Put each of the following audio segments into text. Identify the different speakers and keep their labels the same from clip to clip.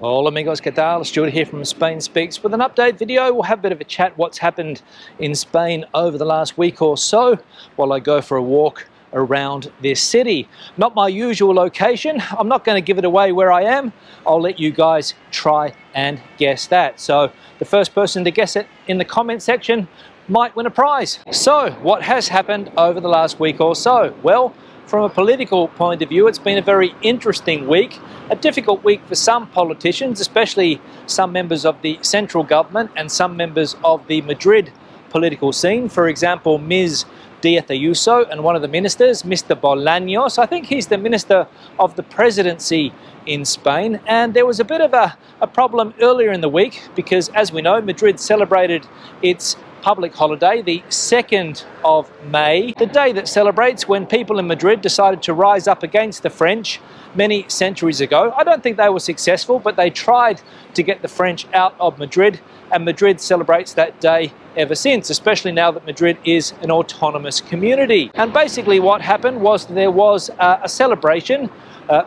Speaker 1: Hola amigos, ¿qué tal? Stuart here from Spain Speaks with an update video. We'll have a bit of a chat what's happened in Spain over the last week or so while I go for a walk around this city. Not my usual location. I'm not going to give it away where I am. I'll let you guys try and guess that. So the first person to guess it in the comment section might win a prize. So what has happened over the last week or so? Well, from a political point of view, it's been a very interesting week, a difficult week for some politicians, especially some members of the central government and some members of the Madrid political scene. For example, Ms. Díaz Ayuso and one of the ministers, Mr. Bolaños. I think he's the minister of the presidency in Spain. And there was a bit of a problem earlier in the week because, as we know, Madrid celebrated its public holiday, the 2nd of May, the day that celebrates when people in Madrid decided to rise up against the French many centuries ago. I don't think they were successful, but they tried to get the French out of Madrid, and Madrid celebrates that day ever since, especially now that Madrid is an autonomous community. And basically what happened was there was a celebration.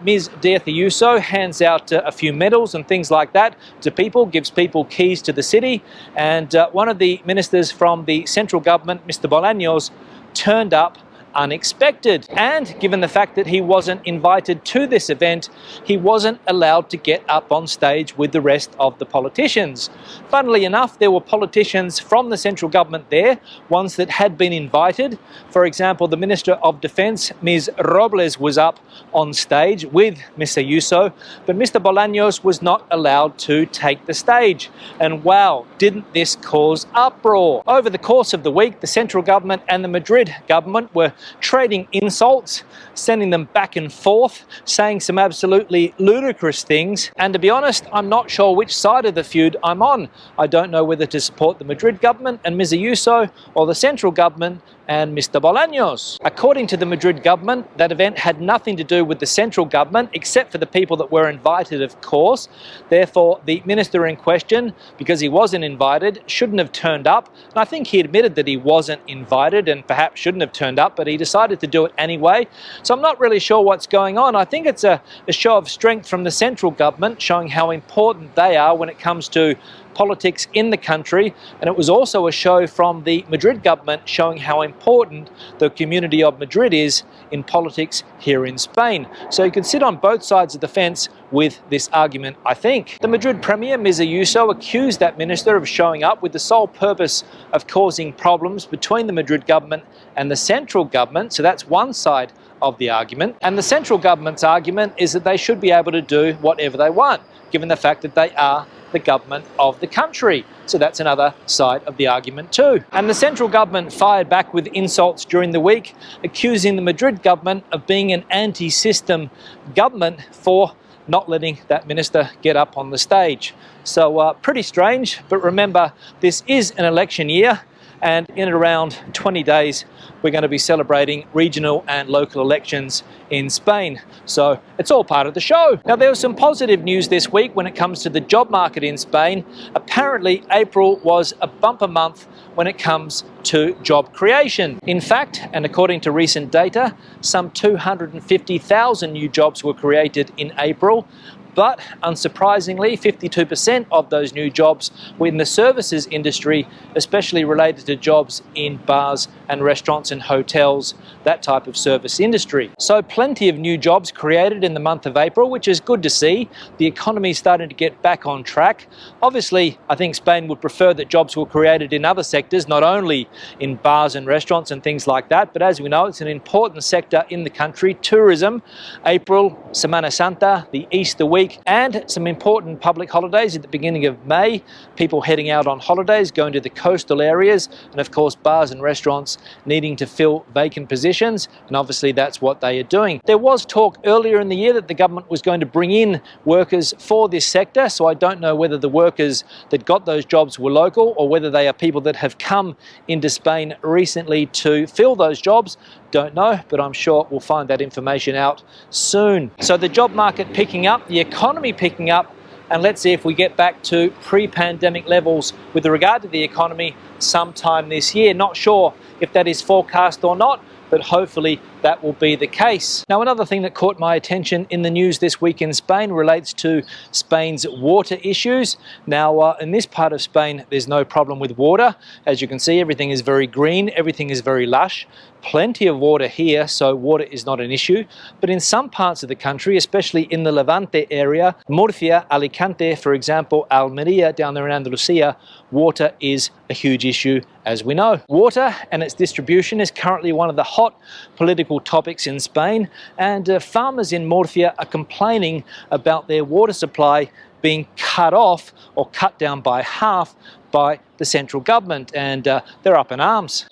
Speaker 1: Ms. Díaz Ayuso hands out a few medals and things like that to people, gives people keys to the city, and one of the ministers from the central government, Mr. Bolaños, turned up unexpected. And given the fact that he wasn't invited to this event, he wasn't allowed to get up on stage with the rest of the politicians. Funnily enough, there were politicians from the central government there, ones that had been invited. For example, the Minister of Defense, Ms. Robles, was up on stage with Ms. Ayuso, but Mr. Bolaños was not allowed to take the stage. And wow, didn't this cause uproar? Over the course of the week, the central government and the Madrid government were trading insults, sending them back and forth, saying some absolutely ludicrous things. And to be honest, I'm not sure which side of the feud I'm on. I don't know whether to support the Madrid government and Ms. Ayuso or the central government and Mr. Bolaños. According to the Madrid government, that event had nothing to do with the central government, except for the people that were invited, of course. Therefore, the minister in question, because he wasn't invited, shouldn't have turned up. And I think he admitted that he wasn't invited and perhaps shouldn't have turned up, but he decided to do it anyway. So I'm not really sure what's going on. I think it's a show of strength from the central government, showing how important they are when it comes to politics in the country, and it was also a show from the Madrid government showing how important the community of Madrid is in politics here in Spain. So you can sit on both sides of the fence with this argument, I think. The Madrid Premier, Ms. Ayuso, accused that minister of showing up with the sole purpose of causing problems between the Madrid government and the central government. So that's one side of the argument. And the central government's argument is that they should be able to do whatever they want, given the fact that they are the government of the country. So that's another side of the argument too. And the central government fired back with insults during the week, accusing the Madrid government of being an anti-system government for not letting that minister get up on the stage. So pretty strange, but remember, this is an election year, and in around 20 days, we're going to be celebrating regional and local elections in Spain. So it's all part of the show. Now, there was some positive news this week when it comes to the job market in Spain. Apparently, April was a bumper month when it comes to job creation. In fact, and according to recent data, some 250,000 new jobs were created in April. But unsurprisingly, 52% of those new jobs were in the services industry, especially related to jobs in bars and restaurants and hotels, that type of service industry. So plenty of new jobs created in the month of April, which is good to see. The economy is starting to get back on track. Obviously, I think Spain would prefer that jobs were created in other sectors, not only in bars and restaurants and things like that, but as we know, it's an important sector in the country. Tourism, April, Semana Santa, the Easter week, and some important public holidays at the beginning of May. People heading out on holidays, going to the coastal areas, and of course bars and restaurants needing to fill vacant positions, and obviously that's what they are doing. There was talk earlier in the year that the government was going to bring in workers for this sector, so I don't know whether the workers that got those jobs were local or whether they are people that have come into Spain recently to fill those jobs. Don't know, but I'm sure we'll find that information out soon. So the job market picking up, the economy picking up, and let's see if we get back to pre-pandemic levels with regard to the economy sometime this year. Not sure if that is forecast or not, but hopefully that will be the case. Now, another thing that caught my attention in the news this week in Spain relates to Spain's water issues. Now, in this part of Spain, there's no problem with water. As you can see, everything is very green, everything is very lush. Plenty of water here, so water is not an issue. But in some parts of the country, especially in the Levante area, Murcia, Alicante, for example, Almeria, down there in Andalusia, water is a huge issue, as we know. Water and its distribution is currently one of the hot political topics in Spain, and farmers in Murcia are complaining about their water supply being cut off or cut down by half by the central government, and they're up in arms.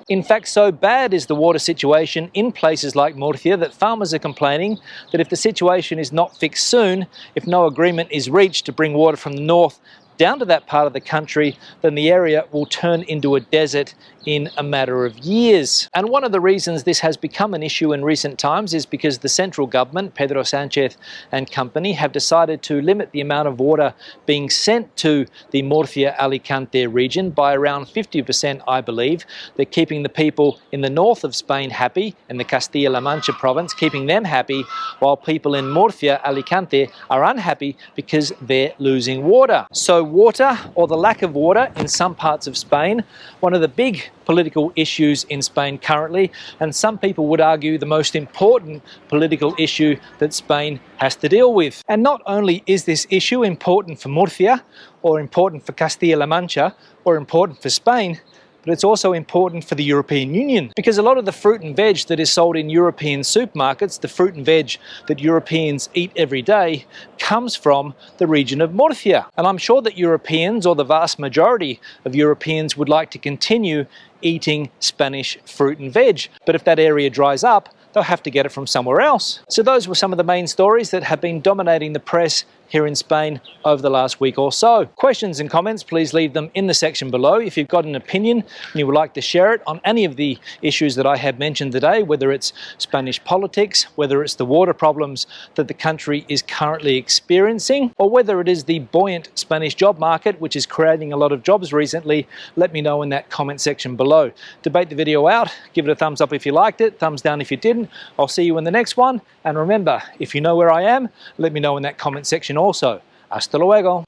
Speaker 1: In fact, so bad is the water situation in places like Murcia that farmers are complaining that if the situation is not fixed soon, if no agreement is reached to bring water from the north down to that part of the country, then the area will turn into a desert in a matter of years. And one of the reasons this has become an issue in recent times is because the central government, Pedro Sánchez and company, have decided to limit the amount of water being sent to the Murcia-Alicante region by around 50%, I believe. They're keeping the people in the north of Spain happy, in the Castilla-La Mancha province, keeping them happy, while people in Murcia-Alicante are unhappy because they're losing water. So water, or the lack of water in some parts of Spain, one of the big political issues in Spain currently, and some people would argue the most important political issue that Spain has to deal with. And not only is this issue important for Murcia, or important for Castilla-La Mancha, or important for Spain, but it's also important for the European Union, because a lot of the fruit and veg that is sold in European supermarkets, the fruit and veg that Europeans eat every day, comes from the region of Murcia. And I'm sure that Europeans, or the vast majority of Europeans, would like to continue eating Spanish fruit and veg. But if that area dries up, they'll have to get it from somewhere else. So those were some of the main stories that have been dominating the press here in Spain over the last week or so. Questions and comments, please leave them in the section below. If you've got an opinion and you would like to share it on any of the issues that I have mentioned today, whether it's Spanish politics, whether it's the water problems that the country is currently experiencing, or whether it is the buoyant Spanish job market, which is creating a lot of jobs recently, let me know in that comment section below. Debate the video out, give it a thumbs up if you liked it, thumbs down if you didn't. I'll see you in the next one. And remember, if you know where I am, let me know in that comment section also. Hasta luego.